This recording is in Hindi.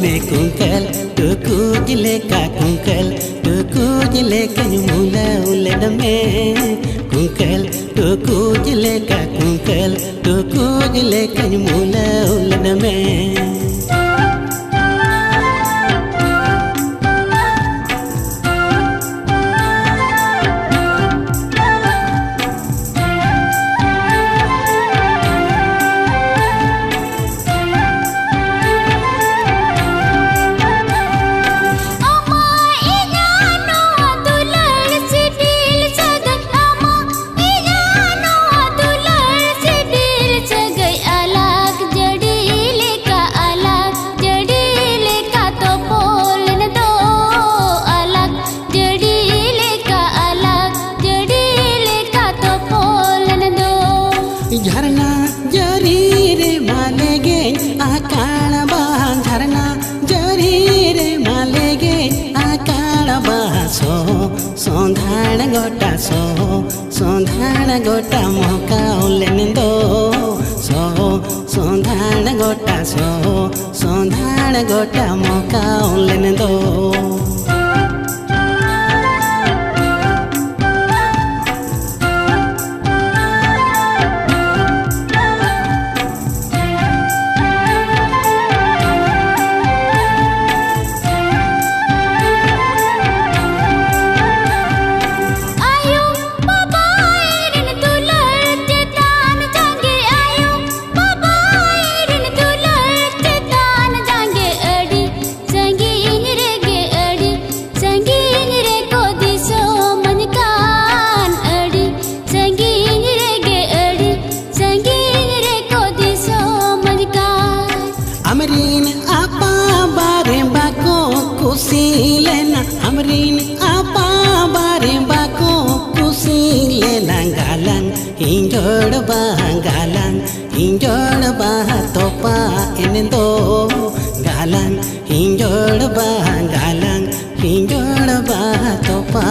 me kunkal tuku jile ka kunkal tuku jile ka mula ulada me kunkal tuku jile ka kunkal tuku jile ka mula ulada me झरना जरी रे माले गे आकाड़ बहा झरना जरी रे माले गे आकाड़ बहा सोंधाड़ गोटा सोंधाड़ गोटा मौका लेने दो सोंधाड़ गोटा सोंधाड़ गोटा मौका लेने दो अमरीन आपा बारे बाको खुशी लेना अमरीन आपा बारे बाको खुशी लेना गालन हिंजोड़ बहा तोपा इन दो गालन हिंजोड़ बहा तोपा